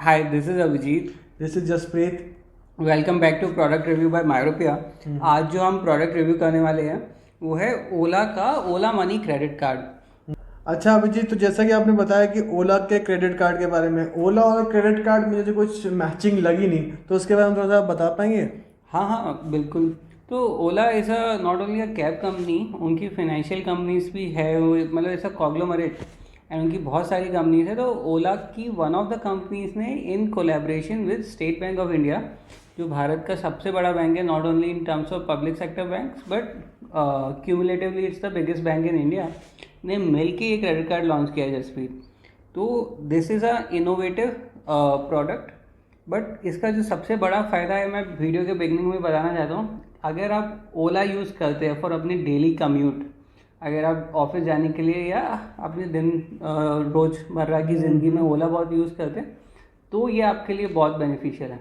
Hi, this is Abhijit. This is Jaspreet. Welcome back to product review by मायरोपिया। आज जो हम प्रोडक्ट रिव्यू करने वाले हैं वो है ओला का ओला मनी क्रेडिट कार्ड। अच्छा अभिजीत, तो जैसा कि आपने बताया कि ओला के क्रेडिट कार्ड के बारे में, ओला और क्रेडिट कार्ड मुझे जो कुछ मैचिंग लगी नहीं, तो उसके बारे में थोड़ा सा बता पाएंगे? हाँ, बिल्कुल। तो Ola is a not only a cab company, उनकी फाइनेंशियल कंपनीज भी है, मतलब ऐसा कॉन्ग्लोमरेट एंड उनकी बहुत सारी कंपनीज है। तो ओला की वन ऑफ द कंपनीज ने in collaboration with state bank of India, जो भारत का सबसे बड़ा बैंक है, not only in terms of public sector banks but cumulatively it's the biggest bank in India, ने मिल के ये क्रेडिट कार्ड लॉन्च किया है जसप्रीत। तो this is a innovative product, but इसका जो सबसे बड़ा फ़ायदा है, मैं वीडियो के बिगनिंग में बताना चाहता हूँ। अगर आप ओला यूज़ करते हैं फॉर अपनी डेली कम्यूट, अगर आप ऑफिस जाने के लिए या अपने दिन रोज़मर्रा की ज़िंदगी में ओला बहुत यूज़ करते हैं, तो ये आपके लिए बहुत बेनिफिशियल है।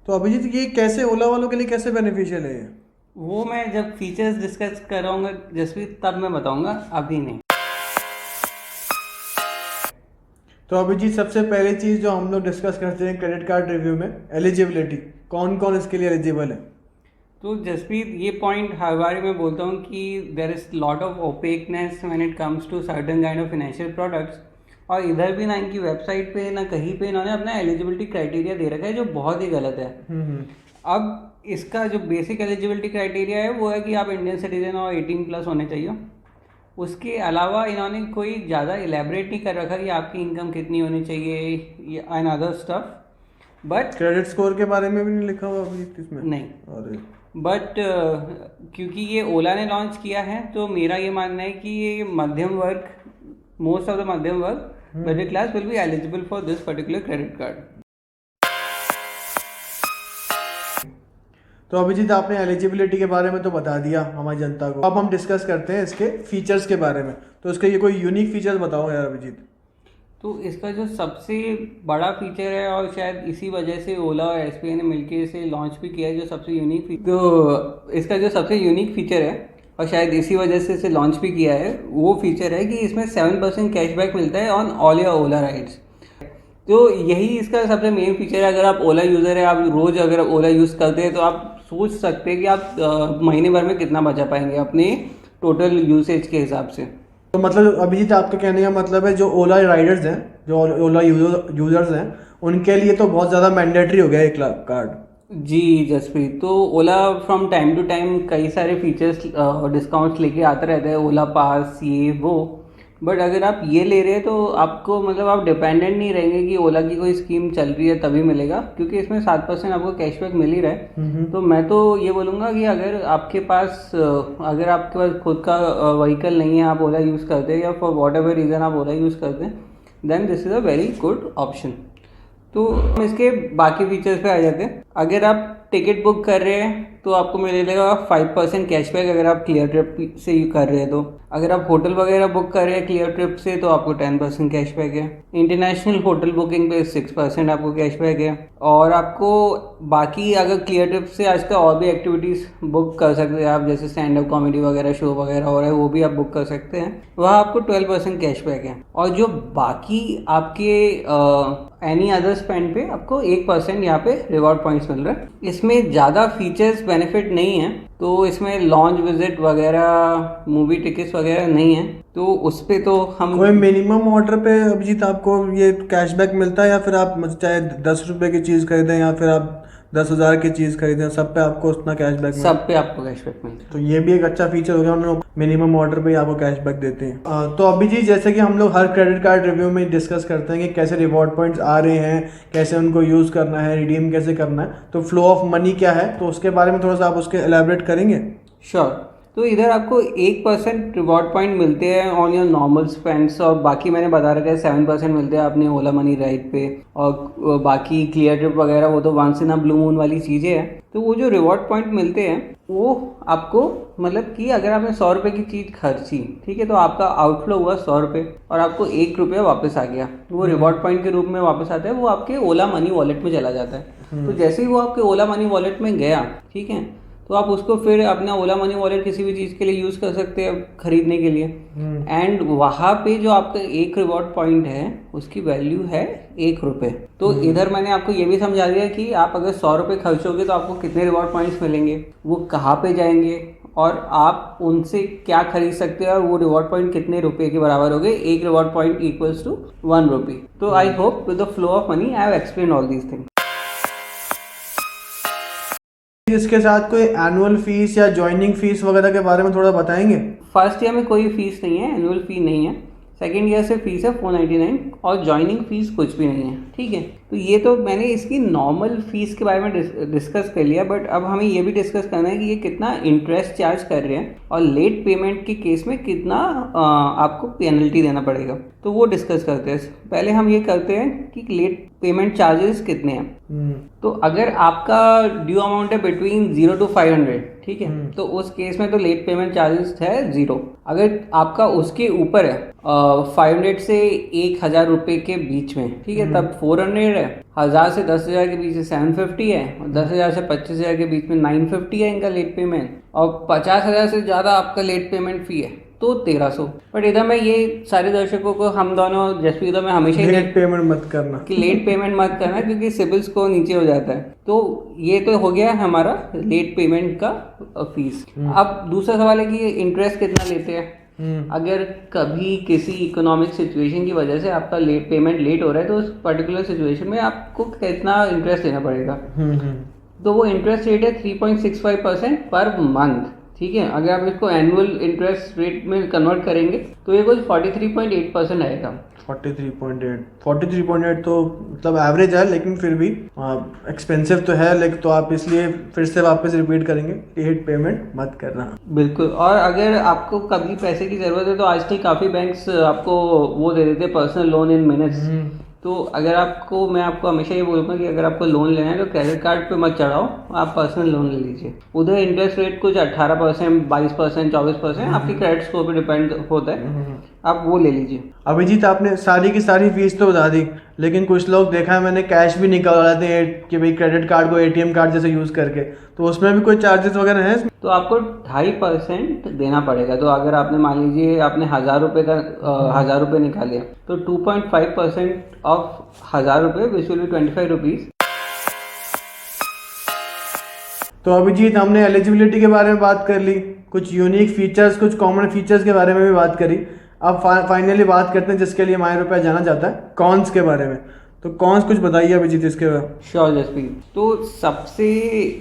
तो अभिजीत, ये कैसे ओला वालों के लिए कैसे बेनिफिशियल है ये? वो मैं जब फीचर्स डिस्कस कराऊंगा जसप्रीत, तब मैं बताऊंगा, अभी नहीं। तो अभिजीत, सबसे पहली चीज़ जो हम लोग डिस्कस करते हैं क्रेडिट कार्ड रिव्यू में, एलिजिबिलिटी। कौन कौन इसके लिए एलिजिबल है? तो जसप्रीत, ये पॉइंट हर बार मैं बोलता हूँ कि there is lot of opaqueness when it comes to certain kind of financial products, और इधर भी ना इनकी वेबसाइट पे ना कहीं पे इन्होंने अपना एलिजिबिलिटी क्राइटेरिया दे रखा है, जो बहुत ही गलत है। अब इसका जो बेसिक एलिजिबिलिटी क्राइटेरिया है वो है कि आप इंडियन सिटीजन और 18+ होने चाहिए। उसके अलावा इन्होंने कोई ज़्यादा इलेबरेट नहीं कर रखा कि आपकी इनकम कितनी होनी चाहिए and other stuff, but credit score के बारे में भी नहीं लिखा हुआ अभिजीत इसमें? नहीं। अरे, बट क्योंकि ये ओला ने लॉन्च किया है, तो मेरा ये मानना है कि ये मध्यम वर्ग, मोस्ट ऑफ द मध्यम वर्ग, middle class will be eligible for this particular credit card. तो अभिजीत, आपने एलिजिबिलिटी के बारे में तो बता दिया हमारी जनता को। अब हम डिस्कस करते हैं इसके फीचर्स के बारे में। तो इसके ये कोई यूनिक फीचर्स बताओ यार अभिजीत। तो इसका जो सबसे बड़ा फीचर है, और शायद इसी वजह से ओला और एसबीआई ने मिलकर इसे लॉन्च भी किया है, जो सबसे यूनिक तो इसका जो सबसे यूनिक फीचर है और शायद इसी वजह से इसे लॉन्च भी किया है, वो फीचर है कि इसमें 7% कैशबैक मिलता है on all your Ola rides. तो यही इसका सबसे मेन फीचर है। अगर आप ओला यूज़र है, आप रोज़ अगर ओला यूज़ करते हैं, तो आप सोच सकते हैं कि आप महीने भर में कितना बचा पाएंगे अपने टोटल यूसेज के हिसाब से। तो मतलब अभिजीत, आपके कहने का मतलब है जो ओला राइडर्स हैं, जो ओला यूजर्स हैं, उनके लिए तो बहुत ज़्यादा मैंडेटरी हो गया ये कार्ड। जी जसप्रीत, तो ओला फ्रॉम टाइम टू टाइम कई सारे फीचर्स डिस्काउंट्स लेके आता रहता है, ओला पास ये वो, बट अगर आप ये ले रहे हैं तो आपको मतलब आप डिपेंडेंट नहीं रहेंगे कि ओला की कोई स्कीम चल रही है तभी मिलेगा, क्योंकि इसमें 7% आपको कैशबैक मिल ही रहा है। तो मैं तो ये बोलूँगा कि अगर आपके पास खुद का व्हीकल नहीं है, आप ओला यूज़ करते हैं या फॉर वॉट एवर रीज़न आप ओला यूज़ करते हैं, then this is a very good option. तो हम इसके बाकी फीचर्स पे आ जाते हैं। अगर आप टिकट बुक कर रहे हैं तो आपको मिलेगा 5% कैशबैक, अगर आप क्लियर ट्रिप से कर रहे हैं तो। अगर आप होटल वगैरह बुक कर रहे हैं क्लियर ट्रिप से, तो आपको 10% कैशबैक है। इंटरनेशनल होटल बुकिंग पे 6% आपको कैशबैक है। और आपको बाकी अगर क्लियर ट्रिप से आजकल और भी एक्टिविटीज़ बुक कर सकते हैं आप, जैसे स्टैंड अप कॉमेडी वगैरह शो वगैरह हो रहा है, वो भी आप बुक कर सकते हैं, वहाँ आपको 12% कैशबैक है। और जो बाकी आपके एनी अदर स्पेंड पे आपको 1% यहाँ पे रिवॉर्ड पॉइंट्स मिल रहा है। इसमें ज़्यादा फीचर्स बेनिफिट नहीं है, तो इसमें लॉन्च विजिट वगैरह, मूवी टिकट्स वगैरह नहीं है, तो उस पर तो हम कोई मिनिमम ऑर्डर पे अभिजीत आपको ये कैशबैक मिलता है, या फिर आप चाहे 10 रुपए की चीज़ खरीदें या फिर आप 10,000 की चीज़ खरीदें, सब पे आपको उतना कैशबैक सब पे आपको कैशबैक मिलता है। तो ये भी एक अच्छा फीचर हो गया, उन लोग मिनिमम ऑर्डर पे ही आपको कैशबैक देते हैं। तो अभिजीत, जैसे कि हम लोग हर क्रेडिट कार्ड रिव्यू में डिस्कस करते हैं कि कैसे रिवॉर्ड पॉइंट्स आ रहे हैं, कैसे उनको यूज़ करना है, रिडीम कैसे करना है, तो फ्लो ऑफ मनी क्या है, तो उसके बारे में थोड़ा सा आप उसके एलैबोरेट करेंगे? श्योर। तो इधर आपको 1% रिवॉर्ड पॉइंट मिलते हैं ऑन योर नॉर्मल स्पेंड्स, और बाकी मैंने बता रखा है 7% मिलते हैं अपने ओला मनी राइड पे, और बाकी क्लियर ट्रिप वगैरह वो तो once in a blue moon वाली चीज़ें हैं। तो वो जो रिवॉर्ड पॉइंट मिलते हैं वो आपको मतलब कि अगर आपने 100 रुपये की चीज़ खर्ची, ठीक है, तो आपका आउटफ्लो हुआ 100 रुपये और आपको 1 रुपया वापस आ गया, वो रिवॉर्ड पॉइंट के रूप में वापस आता है, वो आपके ओला मनी वॉलेट में चला जाता है। तो जैसे ही वो आपके ओला मनी वॉलेट में गया, ठीक है, तो आप उसको फिर अपना ओला मनी वॉलेट किसी भी चीज़ के लिए यूज़ कर सकते हैं खरीदने के लिए। एंड वहाँ पे जो आपका एक रिवॉर्ड पॉइंट है उसकी वैल्यू है ₹1। तो इधर मैंने आपको ये भी समझा दिया कि आप अगर ₹100 खर्चोगे तो आपको कितने रिवॉर्ड पॉइंट्स मिलेंगे, वो कहाँ पे जाएंगे और आप उनसे क्या खरीद सकते हैं और वो रिवॉर्ड पॉइंट कितने रुपए के बराबर हो गए। एक रिवॉर्ड पॉइंट इक्वल्स टू ₹1। तो I hope with the flow of money I have explain all these things. इसके साथ कोई एनुअल फीस या ज्वाइनिंग फीस वगैरह के बारे में थोड़ा बताएंगे? फर्स्ट ईयर में कोई फीस नहीं है, एनुअल फी नहीं है। सेकेंड ईयर से फीस है 499 और ज्वाइनिंग फीस कुछ भी नहीं है, ठीक है। तो ये तो मैंने इसकी नॉर्मल फीस के बारे में डिस्कस कर लिया, बट अब हमें ये भी डिस्कस करना है कि ये कितना इंटरेस्ट चार्ज कर रहे हैं और लेट पेमेंट के केस में कितना आपको पेनल्टी देना पड़ेगा, तो वो डिस्कस करते हैं। पहले हम ये करते हैं कि लेट पेमेंट चार्जेस कितने हैं। तो अगर आपका ड्यू अमाउंट है बिटवीन 0 to 500, ठीक है, तो उस केस में तो लेट पेमेंट चार्जेस है 0। अगर आपका उसके ऊपर है 500 से 1000 रुपये के बीच में, ठीक है, तब 400 है। 1000 से 10,000 के बीच में 750 है और 10,000 से 25,000 के बीच में 950 है इनका लेट पेमेंट, और 50,000 से ज़्यादा आपका लेट पेमेंट फी है तो 1300। बट इधर मैं ये सारे दर्शकों को, हम दोनों जसप्रीत में हमेशा ही लेट पेमेंट मत करना कि लेट पेमेंट मत करना, क्योंकि सिबिल स्कोर नीचे हो जाता है। तो ये तो हो गया हमारा लेट पेमेंट का फीस। अब दूसरा सवाल है कि इंटरेस्ट कितना लेते हैं। अगर कभी किसी इकोनॉमिक सिचुएशन की वजह से आपका लेट पेमेंट लेट हो रहा है तो उस पर्टिकुलर सिचुएशन में आपको कितना इंटरेस्ट देना पड़ेगा। तो वो इंटरेस्ट रेट है 3.65% पर मंथ, ठीक है। अगर आप इसको एनुअल इंटरेस्ट रेट में कन्वर्ट करेंगे तो ये कुछ 43.8% आएगा। 43.8 तो मतलब एवरेज है, लेकिन फिर भी एक्सपेंसिव तो है, लेकिन तो आप इसलिए फिर से वापस रिपीट करेंगे, लेट पेमेंट मत करना। बिल्कुल। और अगर आपको कभी पैसे की ज़रूरत है तो आजकल काफ़ी बैंक्स आपको वो दे देते हैं, पर्सनल लोन इन मिनट्स। तो अगर मैं आपको हमेशा ये बोलूँगा कि अगर आपको लोन लेना है तो क्रेडिट कार्ड पे मत चढ़ाओ, आप पर्सनल लोन ले लीजिए। उधर इंटरेस्ट रेट कुछ 18%, 22%, 24% आपकी क्रेडिट स्कोर पे डिपेंड होता है, आप वो ले लीजिए। अभिजीत, आपने सारी की सारी फीस तो बता दी, लेकिन कुछ लोग देखा है मैंने कैश भी निकालते हैं कि भाई क्रेडिट कार्ड को ATM कार्ड जैसे यूज़ करके, तो उसमें भी कोई चार्जेस वगैरह हैं? तो आपको 2.5% देना पड़ेगा। तो अगर आपने मान लीजिए आपने 1,000 रुपये का 1,000 रुपये निकाले तो 2.5% ऑफ 1,000 रुपये विच विल बी 25 रुपीज़। तो अभिजीत, हमने एलिजिबिलिटी के बारे में बात कर ली, कुछ यूनिक फीचर्स, कुछ कॉमन फीचर्स के बारे में भी बात करी। अब फाइनली बात करते हैं जिसके लिए माया रुपया जाना जाता है, कॉन्स के बारे में। तो कौन कुछ बताइए अभिजीत इसके बारे में। श्योर जसप्रीत। तो सबसे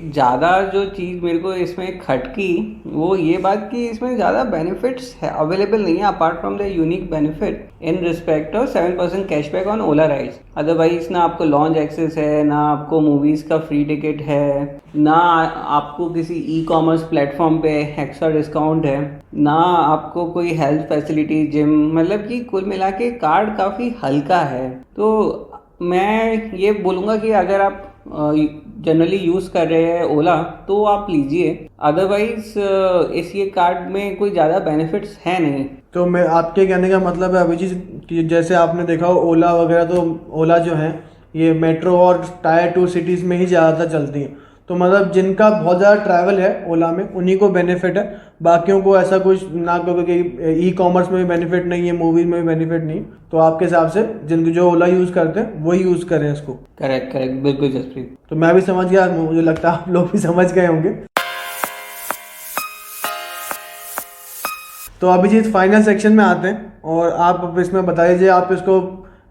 ज़्यादा जो चीज़ मेरे को इसमें खटकी वो ये बात कि इसमें ज़्यादा बेनिफिट्स है अवेलेबल नहीं है apart from the unique benefit in respect of 7% cashback on Ola rides. Otherwise ना आपको लॉन्च एक्सेस है, ना आपको मूवीज़ का फ्री टिकट है, ना आपको किसी ई-कॉमर्स प्लेटफॉर्म पे एक्स्ट्रा डिस्काउंट है, ना आपको कोई हेल्थ फैसिलिटी, जिम, मतलब कि कुल मिला के कार्ड काफ़ी हल्का है। तो मैं ये बोलूँगा कि अगर आप जनरली यूज़ कर रहे हैं ओला तो आप लीजिए, अदरवाइज इस ये कार्ड में कोई ज़्यादा बेनिफिट्स है नहीं। तो मैं आपके कहने का मतलब है अभिजीत कि जैसे आपने देखा हो ओला वगैरह, तो ओला जो है ये मेट्रो और टायर 2 सिटीज़ में ही ज़्यादातर चलती हैं। तो मतलब जिनका बहुत ज़्यादा ट्रैवल है ओला में उन्हीं को बेनिफिट है, बाकियों को ऐसा कुछ ना, क्योंकि ई-कॉमर्स में भी बेनिफिट नहीं है, मूवीज में भी बेनिफिट नहीं। तो आपके हिसाब से जिनको जो ओला यूज़ करते हैं वही यूज़ करें इसको। करेक्ट, बिल्कुल जसप्रीत। तो मैं भी समझ गया, मुझे लगता है आप लोग भी समझ गए होंगे। तो अभिजीत, फाइनल सेक्शन में आते हैं और आप इसमें बता दीजिए आप इसको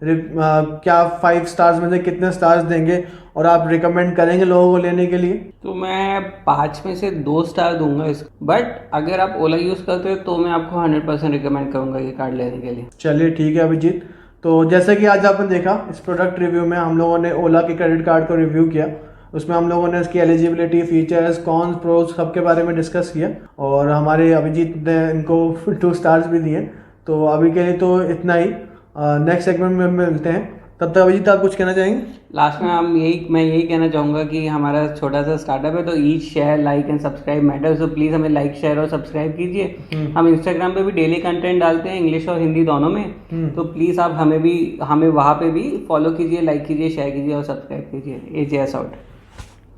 क्या 5 स्टार्स में से कितने स्टार्स देंगे और आप रिकमेंड करेंगे लोगों को लेने के लिए? तो मैं 5 में से 2 स्टार दूंगा इसको, बट अगर आप ओला यूज़ करते हो तो मैं आपको 100% रिकमेंड करूंगा ये कार्ड लेने के लिए। चलिए ठीक है अभिजीत। तो जैसे कि आज आपने देखा इस प्रोडक्ट रिव्यू में हम लोगों ने ओला के क्रेडिट कार्ड को रिव्यू किया, उसमें हम लोगों ने इसकी एलिजिबिलिटी, फीचर्स, कॉन्स, प्रोस सब के बारे में डिस्कस किया और हमारे अभिजीत ने इनको 2 स्टार्स भी दिए। तो अभी के लिए तो इतना ही, नेक्स्ट सेगमेंट में मिलते हैं। तब तक अभिजीत आप कुछ कहना चाहेंगे? लास्ट में मैं यही कहना चाहूँगा कि हमारा छोटा सा स्टार्टअप है, तो each share, like and subscribe matters. तो प्लीज़ हमें लाइक, शेयर और सब्सक्राइब कीजिए। हम इंस्टाग्राम पे भी डेली कंटेंट डालते हैं, इंग्लिश और हिंदी दोनों में। तो प्लीज़ आप हमें वहाँ पे भी फॉलो कीजिए, लाइक कीजिए, शेयर कीजिए और सब्सक्राइब कीजिए। AJS out.